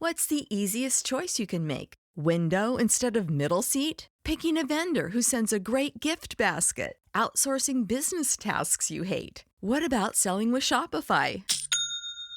What's the easiest choice you can make? Window instead of middle seat? Picking a vendor who sends a great gift basket? Outsourcing business tasks you hate? What about selling with Shopify?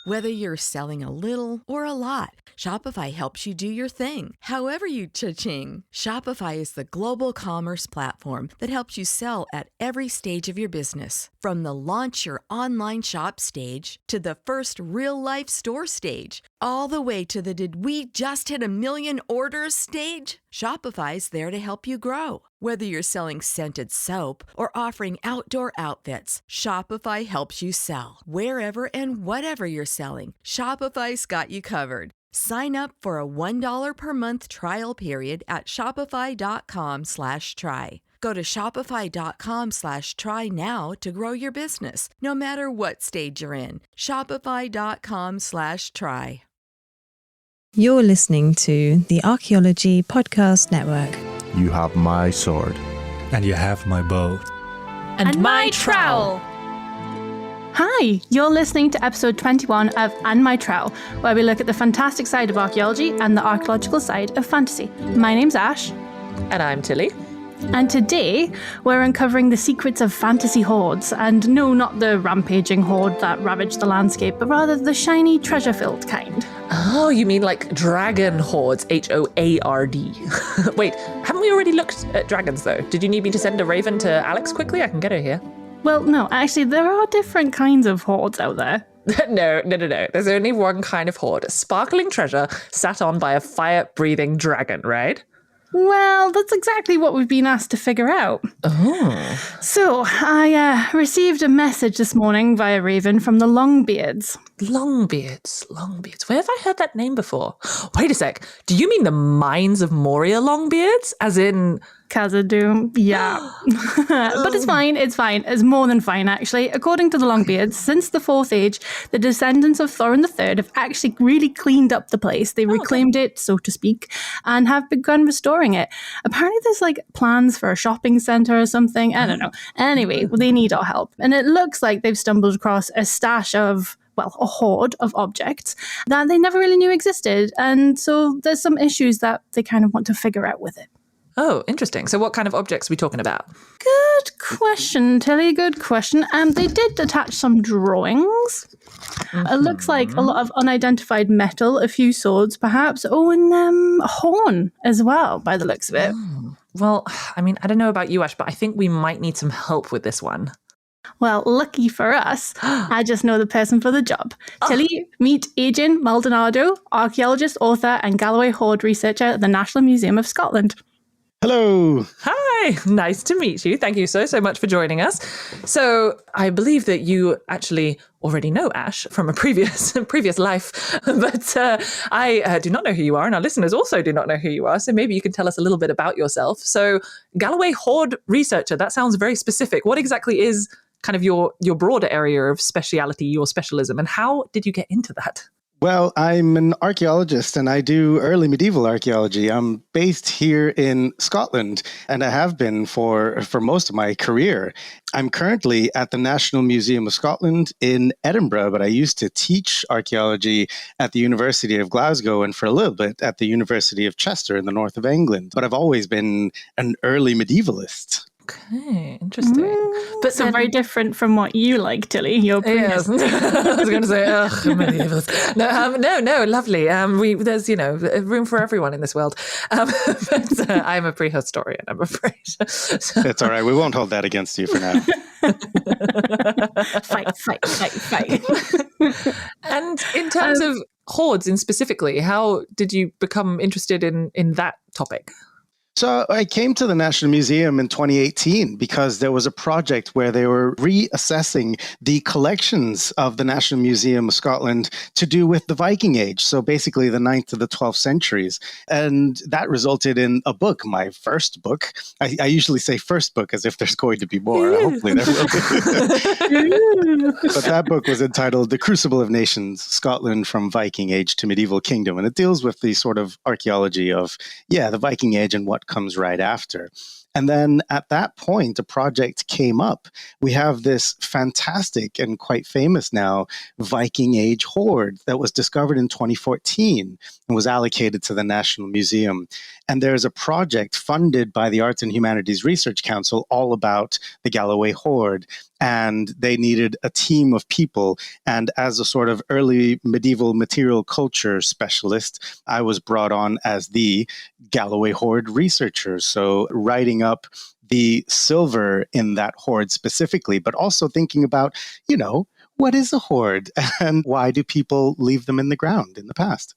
Whether you're selling a little or a lot, Shopify helps you do your thing, however you cha-ching. Shopify is the global commerce platform that helps you sell at every stage of your business. From the launch your online shop stage to the first real-life store stage, all the way to the did we just hit a million orders stage. Shopify's there to help you grow. Whether you're selling scented soap or offering outdoor outfits, Shopify helps you sell. Wherever and whatever you're selling, Shopify's got you covered. Sign up for a $1 per month trial period at shopify.com/try. Go to shopify.com/try now to grow your business, no matter what stage you're in. Shopify.com/try. You're listening to the Archaeology Podcast Network. You have my sword. And you have my bow. And my trowel. Hi, you're listening to episode 21 of And My Trowel, where we look at the fantastic side of archaeology and the archaeological side of fantasy. My name's Ash. And I'm Tilly. And today, we're uncovering the secrets of fantasy hoards. And no, not the rampaging hoard that ravaged the landscape, but rather the shiny, treasure-filled kind. Oh, you mean like dragon hoards, Hoard. Wait, haven't we already looked at dragons, though? Did you need me to send a raven to Alex quickly? I can get her here. Well, no, actually, there are different kinds of hoards out there. No. There's only one kind of hoard. Sparkling treasure sat on by a fire-breathing dragon, right? Well, that's exactly what we've been asked to figure out. Oh. So, I received a message this morning via Raven from the Longbeards. Longbeards. Where have I heard that name before? Wait a sec. Do you mean the Mines of Moria Longbeards? As in... Khazad-dûm, yeah. But it's fine. It's more than fine, actually. According to the Longbeards, since the 4th Age, the descendants of Thorin III have actually really cleaned up the place. They reclaimed it, so to speak, and have begun restoring it. Apparently there's like plans for a shopping centre or something. I don't know. Anyway, they need our help. And it looks like they've stumbled across a stash of... a hoard of objects that they never really knew existed. And so there's some issues that they kind of want to figure out with it. Oh, interesting. So what kind of objects are we talking about? Good question, Tilly. Good question. They did attach some drawings. Mm-hmm. It looks like a lot of unidentified metal, a few swords perhaps. Oh, and a horn as well, by the looks of it. Oh. Well, I mean, I don't know about you, Ash, but I think we might need some help with this one. Well, lucky for us, I just know the person for the job. Tilly, meet Adrián Maldonado, archaeologist, author, and Galloway Hoard researcher at the National Museum of Scotland. Hello. Hi, nice to meet you. Thank you so much for joining us. So I believe that you actually already know Ash from a previous life, but I do not know who you are, and our listeners also do not know who you are. So maybe you can tell us a little bit about yourself. So Galloway Hoard researcher, that sounds very specific. What exactly is kind of your broader area of speciality, your specialism, and how did you get into that? Well, I'm an archaeologist and I do early medieval archaeology. I'm based here in Scotland and I have been for most of my career. I'm currently at the National Museum of Scotland in Edinburgh, but I used to teach archaeology at the University of Glasgow and for a little bit at the University of Chester in the north of England. But I've always been an early medievalist. Okay, interesting. But so very different from what you like, Tilly. Your previous. Yes. I was going to say, medievals. No, lovely. There's room for everyone in this world. But I'm a prehistorian, I'm afraid. So. It's all right. We won't hold that against you for now. Fight. And in terms of hoards, in specifically, how did you become interested in that topic? So I came to the National Museum in 2018 because there was a project where they were reassessing the collections of the National Museum of Scotland to do with the Viking Age, so basically the 9th to the 12th centuries. And that resulted in a book, my first book. I usually say first book as if there's going to be more. Hopefully there will be. But that book was entitled The Crucible of Nations, Scotland from Viking Age to Medieval Kingdom. And it deals with the sort of archaeology of, the Viking Age and what comes right after. And then at that point, a project came up. We have this fantastic and quite famous now Viking Age hoard that was discovered in 2014 and was allocated to the National Museum. And there's a project funded by the Arts and Humanities Research Council all about the Galloway hoard. And they needed a team of people. And as a sort of early medieval material culture specialist, I was brought on as the Galloway hoard researcher. So writing up the silver in that hoard specifically, but also thinking about, what is a hoard and why do people leave them in the ground in the past?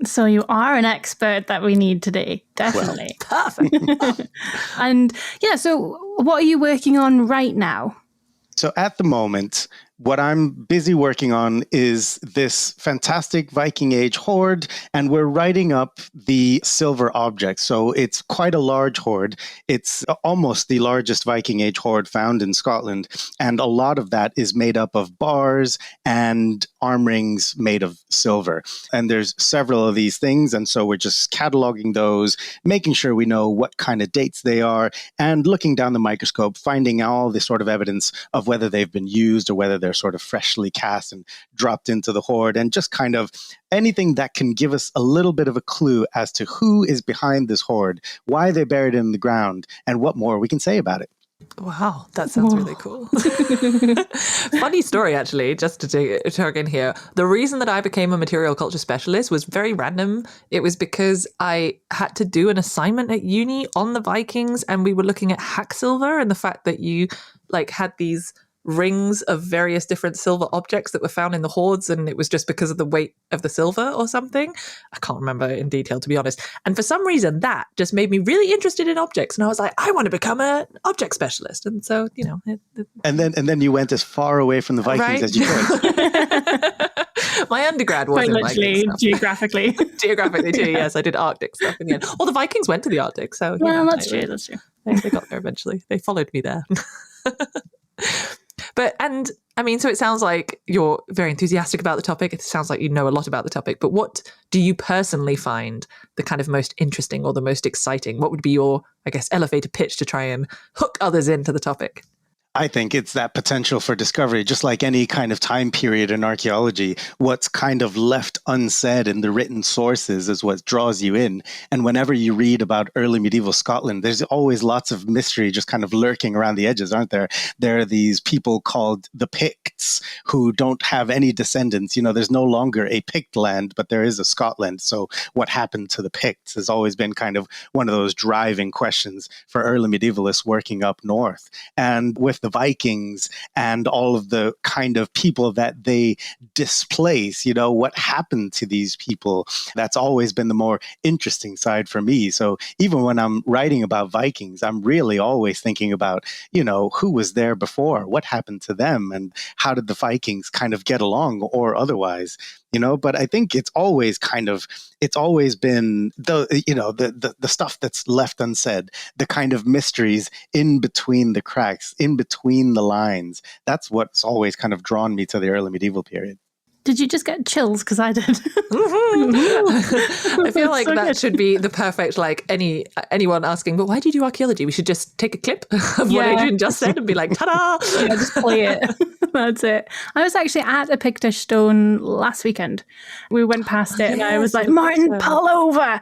So you are an expert that we need today. Definitely. Well, perfect. And so what are you working on right now? So at the moment, what I'm busy working on is this fantastic Viking Age hoard, and we're writing up the silver object. So it's quite a large hoard. It's almost the largest Viking Age hoard found in Scotland, and a lot of that is made up of bars and arm rings made of silver. And there's several of these things, and so we're just cataloging those, making sure we know what kind of dates they are, and looking down the microscope, finding all the sort of evidence of whether they've been used or whether they're sort of freshly cast and dropped into the hoard, and just kind of anything that can give us a little bit of a clue as to who is behind this hoard, why they buried it in the ground, and what more we can say about it. Wow, that sounds really cool. Funny story, actually, just to talk in here. The reason that I became a material culture specialist was very random. It was because I had to do an assignment at uni on the Vikings, and we were looking at hack silver and the fact that you had these rings of various different silver objects that were found in the hoards, and it was just because of the weight of the silver or something. I can't remember in detail, to be honest. And for some reason, that just made me really interested in objects, and I was like, I want to become an object specialist. And so, and then you went as far away from the Vikings as you could. My undergrad was quite literally, geographically. Geographically too, yes. I did Arctic stuff in the end. Well, the Vikings went to the Arctic, so that's true. They got there eventually. They followed me there. So it sounds like you're very enthusiastic about the topic. It sounds like you know a lot about the topic, but what do you personally find the kind of most interesting or the most exciting? What would be your, elevator pitch to try and hook others into the topic? I think it's that potential for discovery, just like any kind of time period in archaeology. What's kind of left unsaid in the written sources is what draws you in. And whenever you read about early medieval Scotland, there's always lots of mystery just kind of lurking around the edges, aren't there? There are these people called the Picts who don't have any descendants. There's no longer a Pict land, but there is a Scotland. So what happened to the Picts has always been kind of one of those driving questions for early medievalists working up north. And with the Vikings and all of the kind of people that they displace, what happened to these people? That's always been the more interesting side for me. So even when I'm writing about Vikings, I'm really always thinking about, who was there before, what happened to them, and how did the Vikings kind of get along or otherwise? But I think it's always been the stuff that's left unsaid, the kind of mysteries in between the cracks, in between the lines. That's what's always kind of drawn me to the early medieval period. Did you just get chills? Because I did. I feel like that should be the perfect, anyone asking, but why do you do archaeology? We should just take a clip of what Adrian just said and be like, ta-da! Yeah, just play it. That's it. I was actually at a Pictish stone last weekend. We went past it and I was like, Martin, pull over!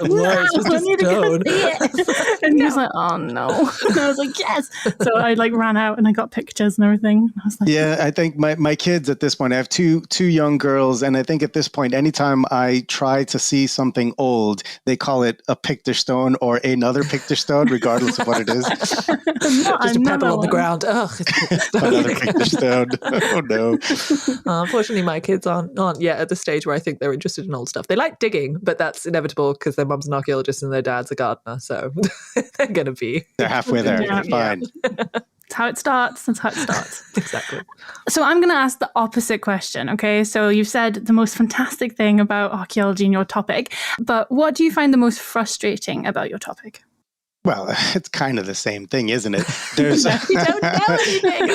No, I need to go see it. And he was like, oh no. And I was like, yes! So I ran out and I got pictures and everything. I was like, yeah, I think my kids at this point, I have two young girls, and I think at this point, anytime I try to see something old, they call it a Pictish stone or another Pictish stone, regardless of what it is. Just a pebble on the ground. Ugh, it's another Pictish stone. Oh no. Unfortunately, my kids aren't yet at the stage where I think they're interested in old stuff. They like digging, but that's inevitable because their mum's an archaeologist and their dad's a gardener, so they're halfway there. Yeah. Fine. That's how it starts. Exactly. So I'm going to ask the opposite question, okay? So you've said the most fantastic thing about archaeology in your topic, but what do you find the most frustrating about your topic? Well, it's kind of the same thing, isn't it? There's, You don't know anything.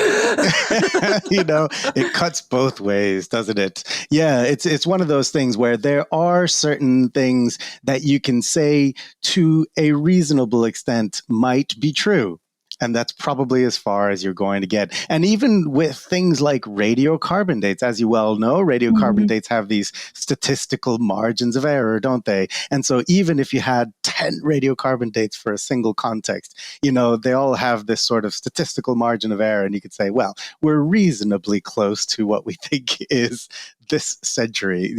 it cuts both ways, doesn't it? Yeah, it's one of those things where there are certain things that you can say to a reasonable extent might be true. And that's probably as far as you're going to get. And even with things like radiocarbon dates, as you well know, radiocarbon dates have these statistical margins of error, don't they? And so even if you had 10 radiocarbon dates for a single context, they all have this sort of statistical margin of error. And you could say, well, we're reasonably close to what we think is this century,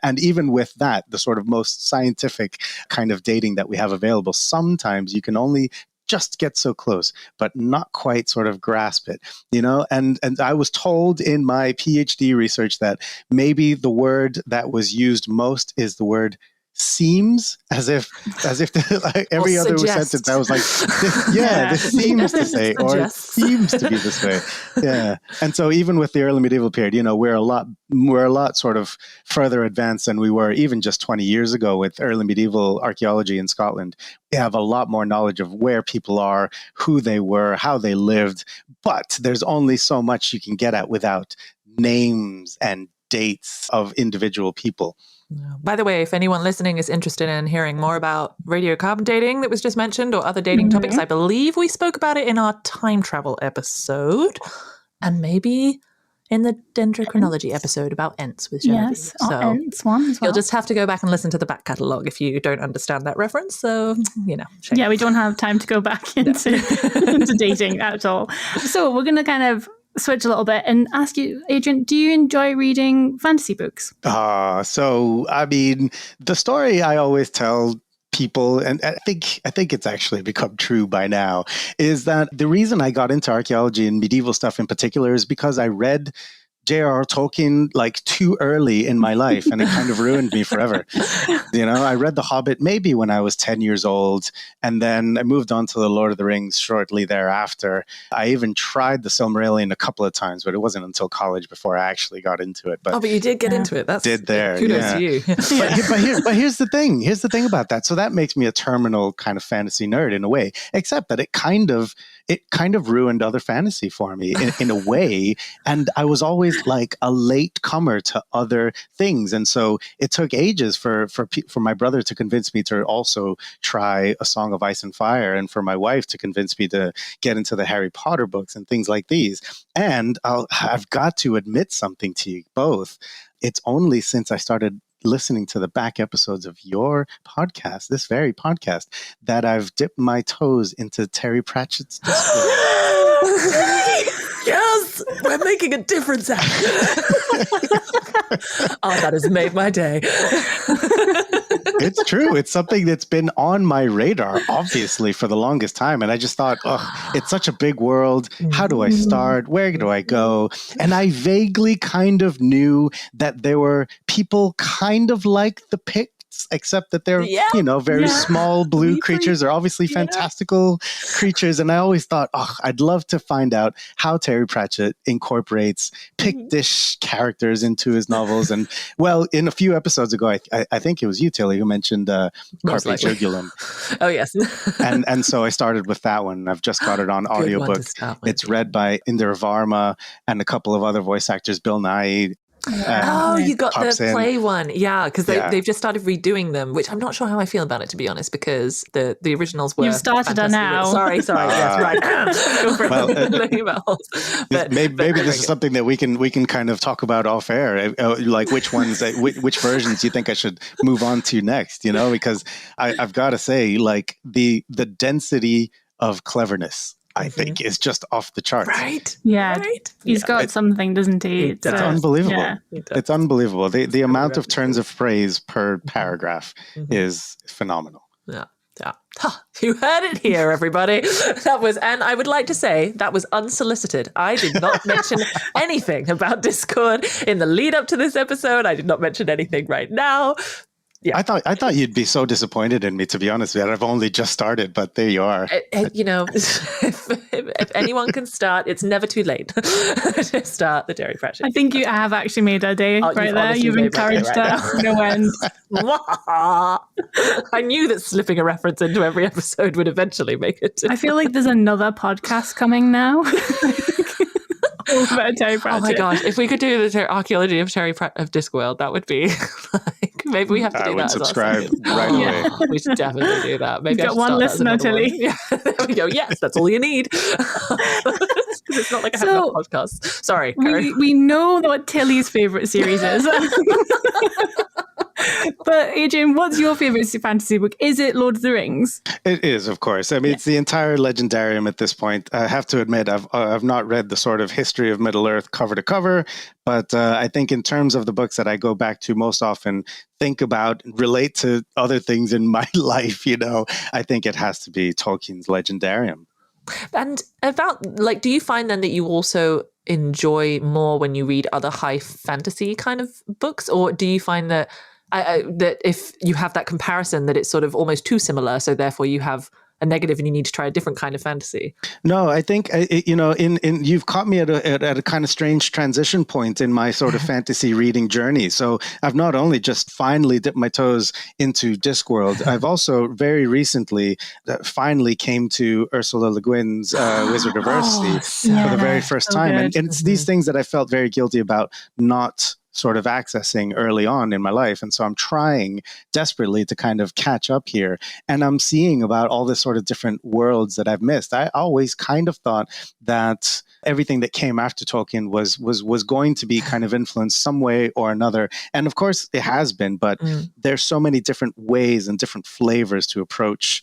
and even with that, the sort of most scientific kind of dating that we have available, sometimes you can only just get so close, but not quite sort of grasp it, and I was told in my PhD research that maybe the word that was used most is the word seems, as if like every other sentence I was like, this seems to say, or it seems to be this way. Yeah. And so even with the early medieval period, we're a lot sort of further advanced than we were even just 20 years ago with early medieval archaeology in Scotland. We have a lot more knowledge of where people are, who they were, how they lived, but there's only so much you can get at without names and dates of individual people. By the way, if anyone listening is interested in hearing more about radiocarbon dating that was just mentioned or other dating topics, I believe we spoke about it in our time travel episode and maybe in the dendrochronology episode about Ents with Genevieve. Yes, so Ents one as well. You'll just have to go back and listen to the back catalogue if you don't understand that reference. So, shame. Yeah, we don't have time to go back into dating at all. So we're going to kind of switch a little bit and ask you, Adrián, do you enjoy reading fantasy books? So I mean, the story I always tell people, and I think it's actually become true by now, is that the reason I got into archaeology and medieval stuff in particular is because I read J.R.R. Tolkien like too early in my life, and it kind of ruined me forever. I read The Hobbit maybe when I was 10 years old, and then I moved on to The Lord of the Rings shortly thereafter. I even tried the Silmarillion a couple of times, but it wasn't until college before I actually got into it. But you did get into it. That's kudos to you. But here's the thing. Here's the thing about that. So that makes me a terminal kind of fantasy nerd in a way, except that it kind of ruined other fantasy for me in a way. And I was always like a late comer to other things. And so it took ages for my brother to convince me to also try A Song of Ice and Fire, and for my wife to convince me to get into the Harry Potter books and things like these. And I've got to admit something to you both. It's only since I started listening to the back episodes of your podcast, this very podcast, that I've dipped my toes into Terry Pratchett's Discworld. Yes, we're making a difference. That has made my day. It's true. It's something that's been on my radar, obviously, for the longest time. And I just thought, it's such a big world. How do I start? Where do I go? And I vaguely kind of knew that there were people kind of like the Picts, except that they're, very small blue creatures. They're obviously fantastical creatures. And I always thought, I'd love to find out how Terry Pratchett incorporates Pictish characters into his novels. And well, in a few episodes ago, I think it was you, Tilly, who mentioned Carpe Jugulum. Oh, yes. and so I started with that one. I've just got it on audiobook. It's read by Inder Varma and a couple of other voice actors, Bill Nighy. You got the play one. Yeah, because they've just started redoing them, which I'm not sure how I feel about it, to be honest, because the originals were You've started on now. Sorry. Yes, right. Maybe this is something that we can kind of talk about off air, like which ones, which versions you think I should move on to next, because I've got to say, like the density of cleverness, I think, is just off the charts. Right? Yeah. Right? He's got something, doesn't he? It's unbelievable. Yeah. It's unbelievable. The amount of turns of phrase per paragraph is phenomenal. Yeah. You heard it here, everybody. And I would like to say that was unsolicited. I did not mention anything about Discord in the lead up to this episode. I did not mention anything right now. Yeah. I thought you'd be so disappointed in me, to be honest with you. I've only just started, but there you are. If if anyone can start, it's never too late to start the Dairy Pratchett. I think you have actually made our day right there. You've encouraged us no end. I knew that slipping a reference into every episode would eventually make it. I feel like there's another podcast coming now. About Terry Pratchett. Oh my gosh, if we could do the archaeology of of Discworld, that would be like, maybe we have to do that. I would subscribe right away. We should definitely do that. Maybe you've got one listener, Tilly. Yeah, there we go. Yes, that's all you need. It's not like I have enough podcasts. Sorry. We know what Tilly's favourite series is. But Adrian, what's your favourite fantasy book? Is it Lord of the Rings? It is, of course. I mean, it's the entire legendarium at this point. I have to admit, I've not read the sort of history of Middle Earth cover to cover, but I think in terms of the books that I go back to most often, think about, relate to other things in my life, I think it has to be Tolkien's legendarium. And do you find then that you also enjoy more when you read other high fantasy kind of books, or do you find that that if you have that comparison that it's sort of almost too similar, so therefore you have a negative and you need to try a different kind of fantasy? No, I think, you've caught me at a kind of strange transition point in my sort of fantasy reading journey. So I've not only just finally dipped my toes into Discworld, I've also very recently finally came to Ursula Le Guin's Wizard of Earthsea for the very first time. And it's these things that I felt very guilty about not sort of accessing early on in my life. And so I'm trying desperately to kind of catch up here. And I'm seeing about all this sort of different worlds that I've missed. I always kind of thought that everything that came after Tolkien was going to be kind of influenced some way or another. And of course it has been, but there's so many different ways and different flavors to approach,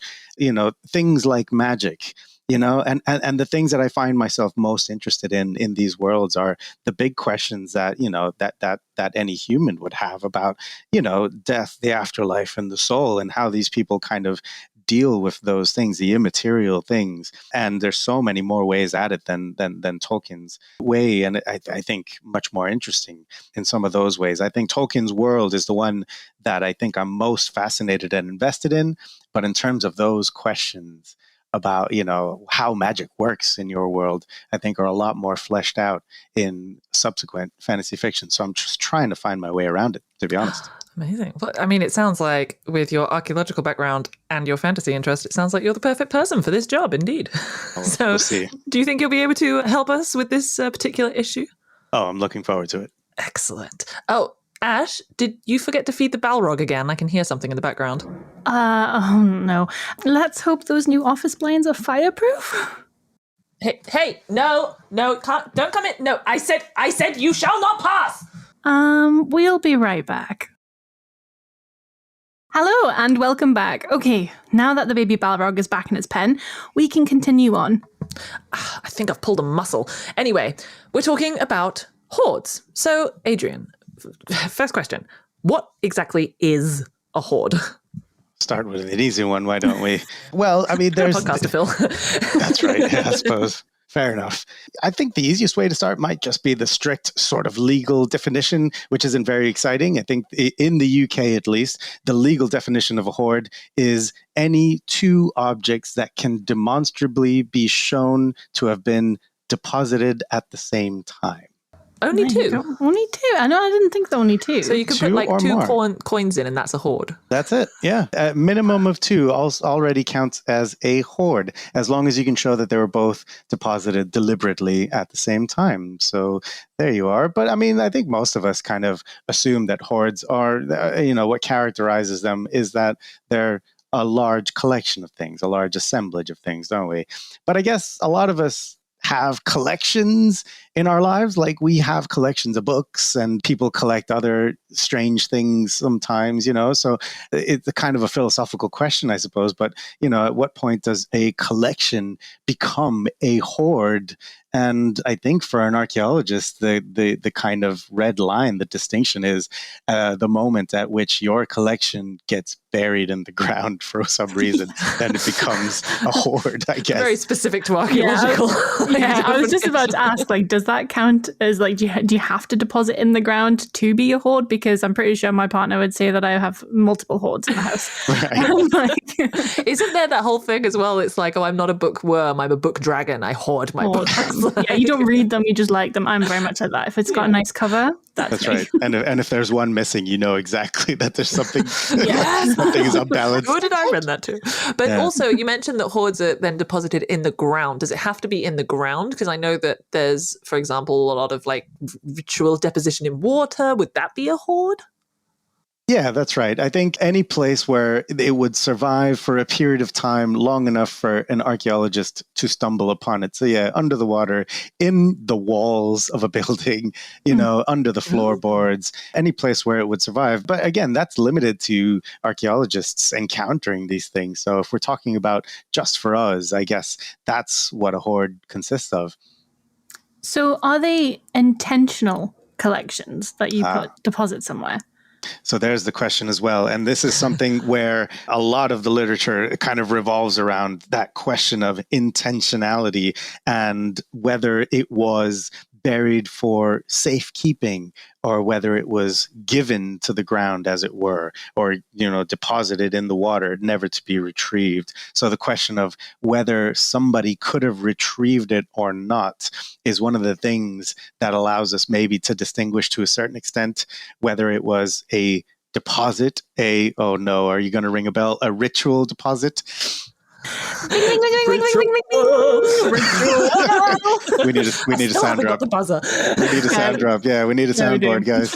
things like magic. And the things that I find myself most interested in these worlds are the big questions that, that any human would have about, death, the afterlife, and the soul, and how these people kind of deal with those things, the immaterial things. And there's so many more ways at it than Tolkien's way. And I think much more interesting in some of those ways. I think Tolkien's world is the one that I think I'm most fascinated and invested in. But in terms of those questions about, how magic works in your world, I think are a lot more fleshed out in subsequent fantasy fiction. So I'm just trying to find my way around it, to be honest. Amazing. Well, I mean, it sounds like with your archaeological background and your fantasy interest, it sounds like you're the perfect person for this job, indeed. So we'll see. Do you think you'll be able to help us with this particular issue? Oh, I'm looking forward to it. Excellent. Oh, Ash, did you forget to feed the Balrog again? I can hear something in the background. Oh no. Let's hope those new office blinds are fireproof. Hey, no, don't come in. No, I said you shall not pass. We'll be right back. Hello and welcome back. Okay, now that the baby Balrog is back in its pen, we can continue on. I think I've pulled a muscle. Anyway, we're talking about hoards. So, Adrian, first question. What exactly is a hoard? Start with an easy one, why don't we? Well, I mean, there's... podcast to fill. That's right, yeah, I suppose. Fair enough. I think the easiest way to start might just be the strict sort of legal definition, which isn't very exciting. I think in the UK, at least, the legal definition of a hoard is any two objects that can demonstrably be shown to have been deposited at the same time. Only two? Only two? I know, I didn't think so, only two. So you could put like two coins in and that's a hoard. That's it, yeah. A minimum of two already counts as a hoard, as long as you can show that they were both deposited deliberately at the same time. So there you are. But I mean, I think most of us kind of assume that hoards are, what characterizes them is that they're a large collection of things, a large assemblage of things, don't we? But I guess a lot of us have collections in our lives. Like we have collections of books and people collect other strange things sometimes, so it's a kind of a philosophical question, I suppose. But, at what point does a collection become a hoard? And I think for an archaeologist, the kind of red line, the distinction is the moment at which your collection gets buried in the ground for some reason, then it becomes a hoard, I guess. Very specific to archaeological. Yeah, I was just about to ask, like, does that count as, like, do you have to deposit in the ground to be a hoard? Because I'm pretty sure my partner would say that I have multiple hoards in the house. Right. Isn't there that whole thing as well? It's like, oh, I'm not a bookworm, I'm a book dragon. I hoard my books. Yeah, you don't read them, you just like them. I'm very much like that. If it's got a nice cover, that's me. Right. And if there's one missing, you know exactly that there's something, something is unbalanced. Who did I read that to? But also, you mentioned that hoards are then deposited in the ground. Does it have to be in the ground? Because I know that there's, for example, a lot of like ritual deposition in water. Would that be a hoard? Yeah, that's right. I think any place where it would survive for a period of time long enough for an archaeologist to stumble upon it. So yeah, under the water, in the walls of a building, under the floorboards, any place where it would survive. But again, that's limited to archaeologists encountering these things. So if we're talking about just for us, I guess that's what a hoard consists of. So are they intentional collections that you deposit somewhere? So there's the question as well. And this is something where a lot of the literature kind of revolves around that question of intentionality and whether it was buried for safekeeping or whether it was given to the ground, as it were, or, deposited in the water, never to be retrieved. So the question of whether somebody could have retrieved it or not is one of the things that allows us maybe to distinguish to a certain extent whether it was a deposit, oh no, are you going to ring a bell? A ritual deposit? We need a sound drop. The buzzer. We need a sound drop. Yeah, we need a soundboard, guys.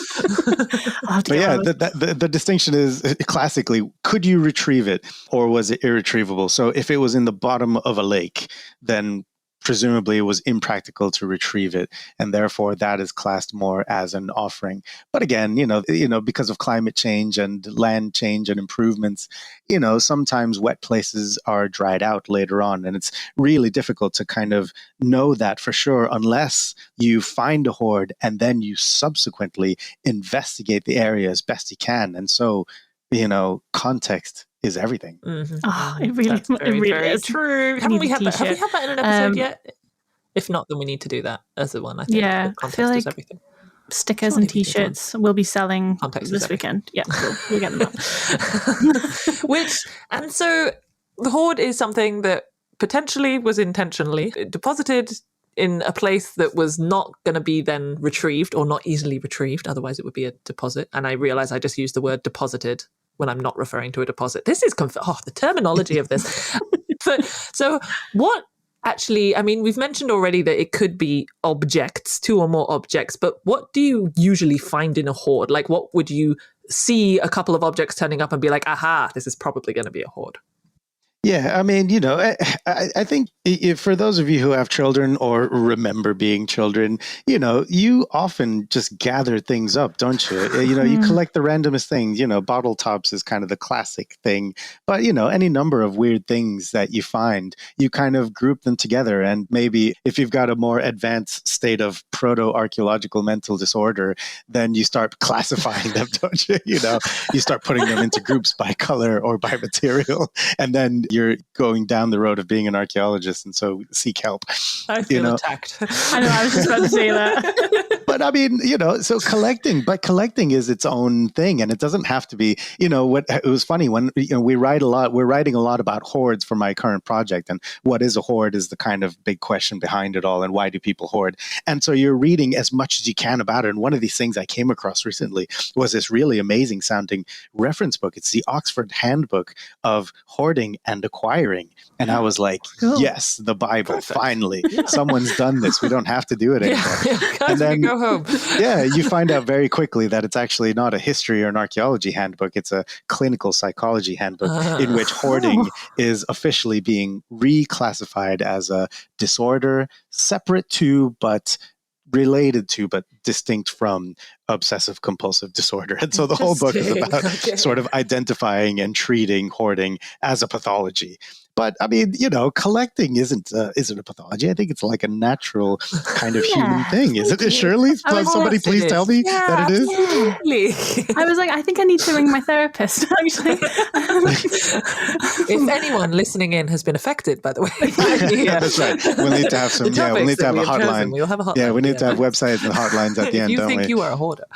But yeah, the distinction is classically, could you retrieve it or was it irretrievable? So if it was in the bottom of a lake, then presumably it was impractical to retrieve it, and therefore that is classed more as an offering. But again, because of climate change and land change and improvements, sometimes wet places are dried out later on, and it's really difficult to kind of know that for sure unless you find a hoard and then you subsequently investigate the area as best you can. And so, context is everything. Mm-hmm. Oh, it really very is. True. Have we had that in an episode yet? If not, then we need to do that as the one. I think. Yeah, context I feel like is everything. Stickers and T-shirts will be selling this weekend. Yeah, we'll get them up. And so the hoard is something that potentially was intentionally deposited in a place that was not going to be then retrieved or not easily retrieved. Otherwise, it would be a deposit. And I realize I just used the word deposited when I'm not referring to a deposit. This is the terminology of this. So what actually, we've mentioned already that it could be objects, two or more objects, but what do you usually find in a hoard? Like, what would you see a couple of objects turning up and be like, aha, this is probably going to be a hoard? Yeah, I think for those of you who have children or remember being children, you often just gather things up, don't you? You collect the randomest things. Bottle tops is kind of the classic thing. But, any number of weird things that you find, you kind of group them together. And maybe if you've got a more advanced state of proto-archaeological mental disorder, then you start classifying them, don't you? You start putting them into groups by color or by material. And then you're going down the road of being an archaeologist, and so seek help. I feel attacked. I know, I was just about to say that. But so collecting is its own thing, and it doesn't have to be, it was funny when, we're writing a lot about hoards for my current project, and what is a hoard is the kind of big question behind it all, and why do people hoard? And so you're reading as much as you can about it, and one of these things I came across recently was this really amazing sounding reference book. It's the Oxford Handbook of Hoarding and Acquiring. And I was like, cool. Yes, the Bible, perfect. Finally. Someone's done this. We don't have to do it anymore. And then go home. You find out very quickly that it's actually not a history or an archaeology handbook. It's a clinical psychology handbook in which hoarding is officially being reclassified as a disorder separate to, but related to, but distinct from obsessive compulsive disorder. And so the whole book is about sort of identifying and treating hoarding as a pathology. But I mean, collecting isn't a pathology. I think it's like a natural kind of human thing, isn't it? Shirley, somebody please tell me that it is. Absolutely. I was like, I think I need to ring my therapist, actually. If anyone listening in has been affected, by the way. That's right. We'll need to have some, we'll need to have a hotline. We'll have a hotline. Yeah, we need to have websites and hotlines at the end, you don't we? think you are a hoarder.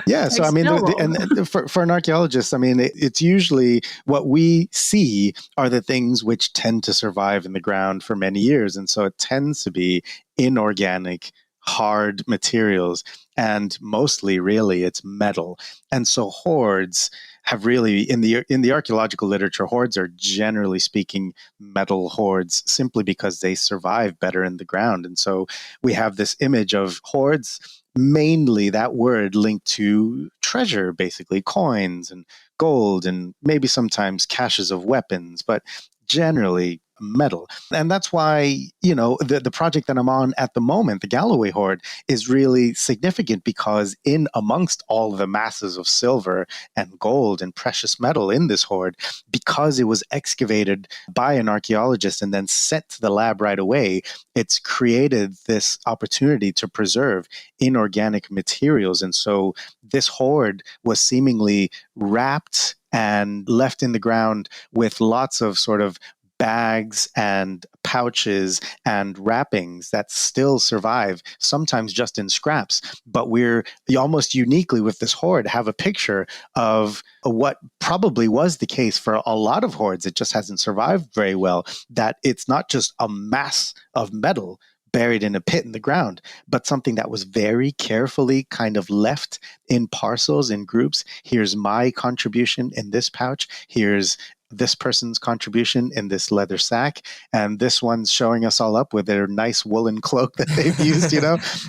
Yeah, so I mean, and for an archaeologist, I mean, it's usually what we see are the things which tend to survive in the ground for many years. And so it tends to be inorganic, hard materials, and mostly really it's metal. And so hoards have really, in the archaeological literature, hoards are generally speaking metal hoards simply because they survive better in the ground. And so we have this image of hoards, mainly that word linked to treasure, basically coins and gold and maybe sometimes caches of weapons, but generally metal. And that's why, the project that I'm on at the moment, the Galloway Hoard, is really significant because in amongst all the masses of silver and gold and precious metal in this hoard, because it was excavated by an archaeologist and then sent to the lab right away, it's created this opportunity to preserve inorganic materials. And so this hoard was seemingly wrapped and left in the ground with lots of sort of bags and pouches and wrappings that still survive, sometimes just in scraps. But we're almost uniquely with this hoard have a picture of what probably was the case for a lot of hoards. It just hasn't survived very well, that it's not just a mass of metal buried in a pit in the ground, but something that was very carefully kind of left in parcels, in groups. Here's my contribution in this pouch. Here's this person's contribution in this leather sack, and this one's showing us all up with their nice woolen cloak that they've used,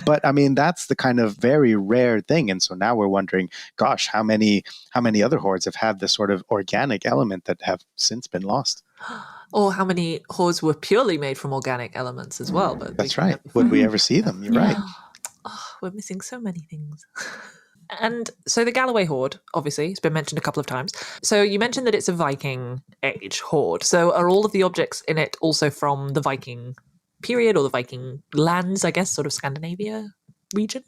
But I mean, that's the kind of very rare thing. And so now we're wondering, gosh, how many other hoards have had this sort of organic element that have since been lost? Or how many hoards were purely made from organic elements as well? But that's right. Would we ever see them? You're right. Oh, we're missing so many things. And so the Galloway Hoard, obviously, has been mentioned a couple of times. So you mentioned that it's a Viking Age hoard. So are all of the objects in it also from the Viking period or the Viking lands, I guess, sort of Scandinavia region?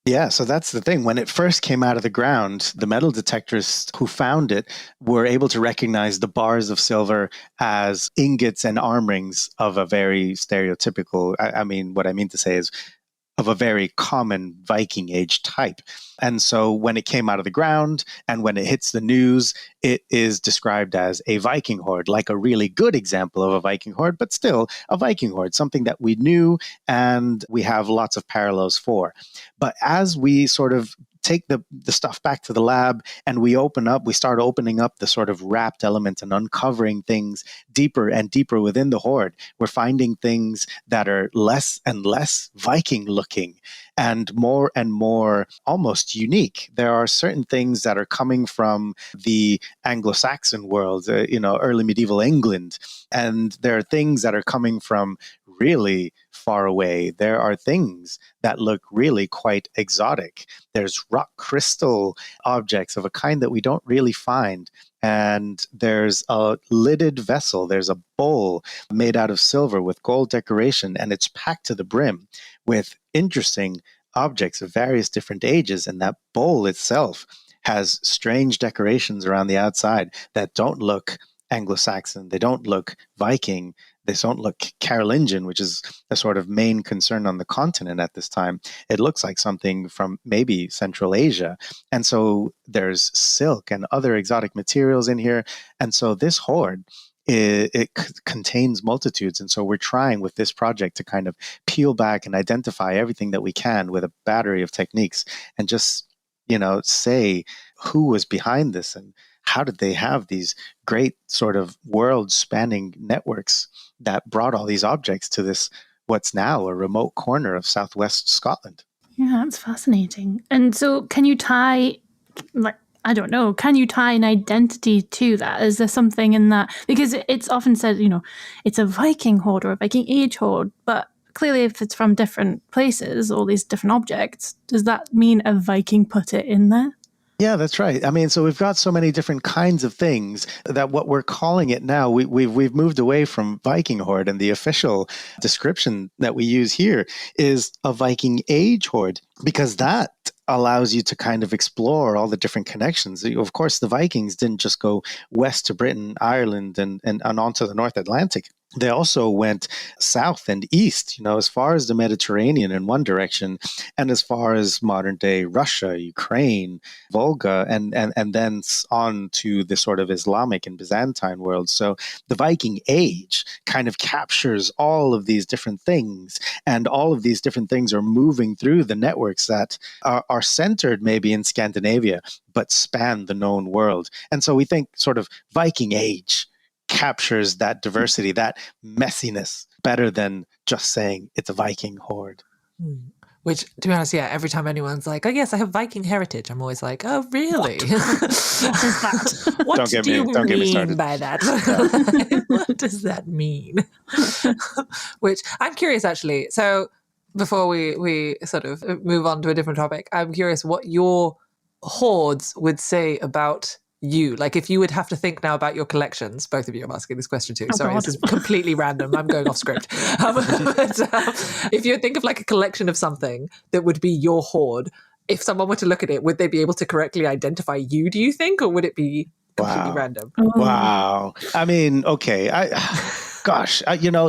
Yeah, so that's the thing. When it first came out of the ground, the metal detectors who found it were able to recognize the bars of silver as ingots and arm rings of a very stereotypical, what I mean to say is of a very common Viking Age type. And so when it came out of the ground and when it hits the news, it is described as a Viking hoard, like a really good example of a Viking hoard, but still a Viking hoard, something that we knew and we have lots of parallels for. But as we sort of take the stuff back to the lab and we start opening up the sort of wrapped elements and uncovering things deeper and deeper within the hoard, we're finding things that are less and less Viking looking and more almost unique. There are certain things that are coming from the Anglo-Saxon world, early medieval England, and there are things that are coming from really far away. There are things that look really quite exotic. There's rock crystal objects of a kind that we don't really find. And there's a lidded vessel. There's a bowl made out of silver with gold decoration, and it's packed to the brim with interesting objects of various different ages. And that bowl itself has strange decorations around the outside that don't look Anglo-Saxon. They don't look Viking. They don't look Carolingian, which is a sort of main concern on the continent at this time. It looks like something from maybe Central Asia. And so there's silk and other exotic materials in here. And so this hoard, it contains multitudes. And so we're trying with this project to kind of peel back and identify everything that we can with a battery of techniques and just, say who was behind this and how did they have these great sort of world-spanning networks that brought all these objects to this, what's now a remote corner of southwest Scotland? Yeah, that's fascinating. And so can you tie, can you tie an identity to that? Is there something in that? Because it's often said, it's a Viking hoard or a Viking Age hoard, but clearly if it's from different places, all these different objects, does that mean a Viking put it in there? Yeah, that's right. I mean, so we've got so many different kinds of things that what we're calling it now, we've moved away from Viking hoard, and the official description that we use here is a Viking Age hoard, because that allows you to kind of explore all the different connections. Of course, the Vikings didn't just go west to Britain, Ireland, and onto the North Atlantic. They also went south and east, as far as the Mediterranean in one direction, and as far as modern day Russia, Ukraine, Volga, and then on to the sort of Islamic and Byzantine world. So the Viking Age kind of captures all of these different things, and all of these different things are moving through the networks that are centered maybe in Scandinavia, but span the known world. And so we think sort of Viking Age captures that diversity, that messiness, better than just saying it's a Viking hoard. Which, to be honest, every time anyone's like, oh, yes, I have Viking heritage, I'm always like, oh, really? What is that? What do you mean by that? What does that mean? Which, I'm curious, actually. So before we sort of move on to a different topic, I'm curious what your hoards would say about you. Like, if you would have to think now about your collections, both of you, I'm asking this question too. Sorry, this is completely random. I'm going off script. If you think of like a collection of something that would be your hoard, if someone were to look at it, would they be able to correctly identify you, do you think, or would it be completely random? Wow. I mean, okay. Gosh,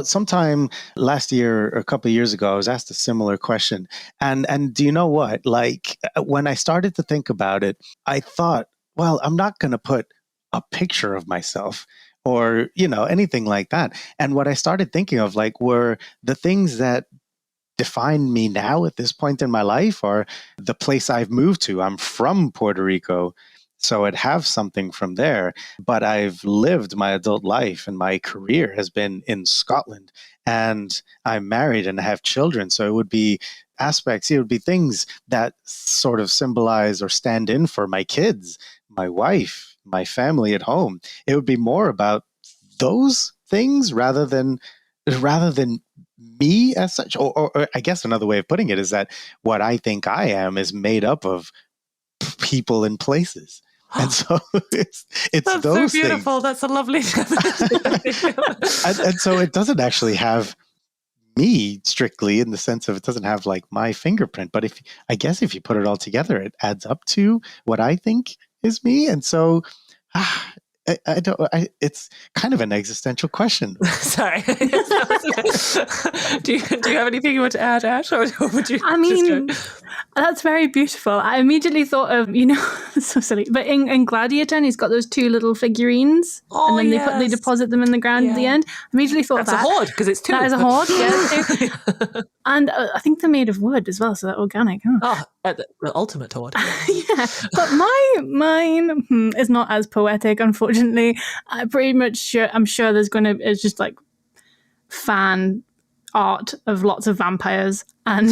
sometime last year or a couple of years ago, I was asked a similar question. And do you know what? Like, when I started to think about it, I thought, well, I'm not going to put a picture of myself or, anything like that. And what I started thinking of, like, were the things that define me now at this point in my life, or the place I've moved to. I'm from Puerto Rico, so I'd have something from there. But I've lived my adult life, and my career has been in Scotland. And I'm married and I have children. So it would be aspects, it would be things that sort of symbolize or stand in for my kids, my wife, my family at home. It would be more about those things rather than me as such. Or I guess another way of putting it is that what I think I am is made up of people and places. And so it's that's those so beautiful. things. That's a lovely definition. and so it doesn't actually have me strictly in the sense of it doesn't have like my fingerprint. But if you put it all together, it adds up to what I think is me. And so it's kind of an existential question. Sorry. do you have anything you want to add, Ash? Or would you? I mean, that's very beautiful. I immediately thought of, so silly, but in Gladiator, he's got those two little figurines, and then they deposit them in the ground at the end. I immediately thought that's a hoard, because it's two. That is a hoard, yeah. And I think they're made of wood as well, so they're organic. Huh? The ultimate hoard. Yeah, but mine is not as poetic, unfortunately. I'm sure there's it's just like fan art of lots of vampires and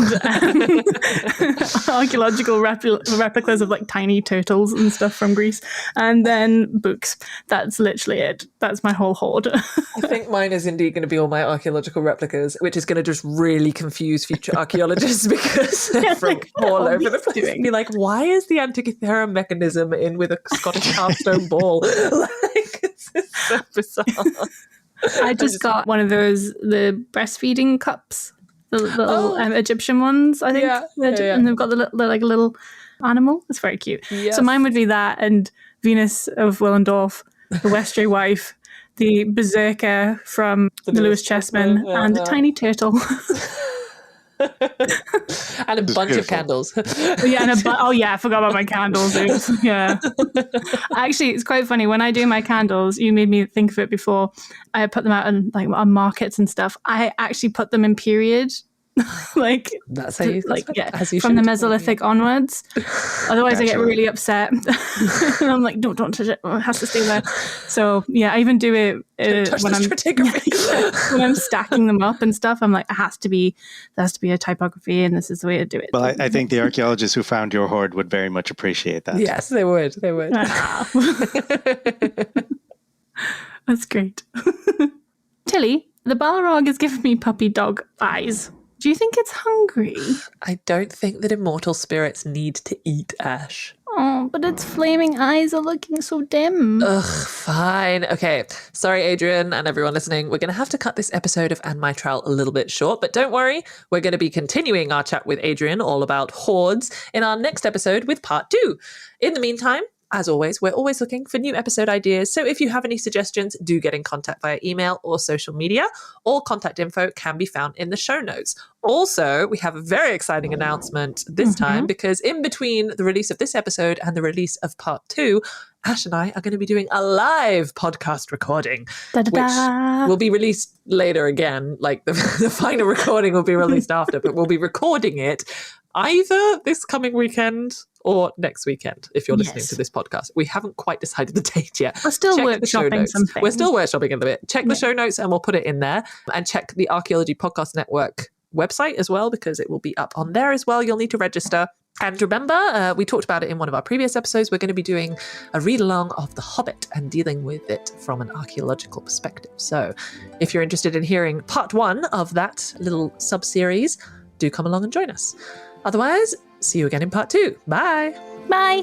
archaeological replicas of like tiny turtles and stuff from Greece, and then books. That's literally it. That's my whole hoard. I think mine is indeed going to be all my archaeological replicas, which is going to just really confuse future archaeologists because they're from all over the place. Be like, why is the Antikythera mechanism in with a Scottish carved ball? Like, it's so bizarre. I just got one of the breastfeeding cups, the little Egyptian ones, I think. Yeah. And they've got the little animal. It's very cute. Yes. So mine would be that, and Venus of Willendorf, the Westray wife, the berserker from the Lewis Chessman, and a tiny turtle. And a bunch of candles. I forgot about my candles. Yeah. Actually, it's quite funny. When I do my candles, you made me think of it before. I put them out on markets and stuff. I actually put them in period. That's how you from the Mesolithic onwards. Otherwise I get really upset. And I'm like, don't touch it. It has to stay there. So yeah, I even do it when I'm stacking them up and stuff. I'm like, there has to be a typography, and this is the way to do it. Well, I think the archaeologists who found your hoard would very much appreciate that. Yes, they would. That's great. Tilly, the Balrog is giving me puppy dog eyes. Do you think it's hungry? I don't think that immortal spirits need to eat, Ash. Oh, but its flaming eyes are looking so dim. Ugh, fine. Okay. Sorry, Adrian, and everyone listening. We're going to have to cut this episode of Anne Mitral a little bit short, but don't worry. We're going to be continuing our chat with Adrian all about hoards in our next episode with part 2. In the meantime, as always, we're always looking for new episode ideas. So if you have any suggestions, do get in contact via email or social media. All contact info can be found in the show notes. Also, we have a very exciting announcement this time, because in between the release of this episode and the release of part 2, Ash and I are going to be doing a live podcast recording, which will be released later again. Like the final recording will be released after, but we'll be recording it either this coming weekend or next weekend, if you're listening to this podcast. We haven't quite decided the date yet. We're still workshopping something. We're still workshopping in a bit. Check the show notes and we'll put it in there. And check the Archaeology Podcast Network website as well, because it will be up on there as well. You'll need to register. And remember, we talked about it in one of our previous episodes, we're going to be doing a read-along of The Hobbit and dealing with it from an archaeological perspective. So if you're interested in hearing part 1 of that little sub-series, do come along and join us. Otherwise, see you again in part 2. Bye. Bye.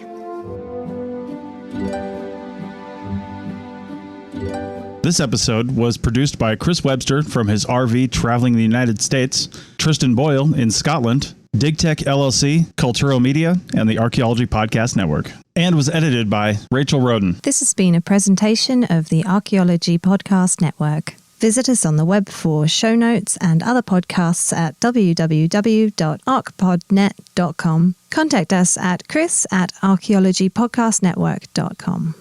This episode was produced by Chris Webster from his RV traveling the United States, Tristan Boyle in Scotland, DigTech LLC, Cultural Media, and the Archaeology Podcast Network, and was edited by Rachel Roden. This has been a presentation of the Archaeology Podcast Network. Visit us on the web for show notes and other podcasts at www.archpodnet.com. Contact us at chris@archaeologypodcastnetwork.com.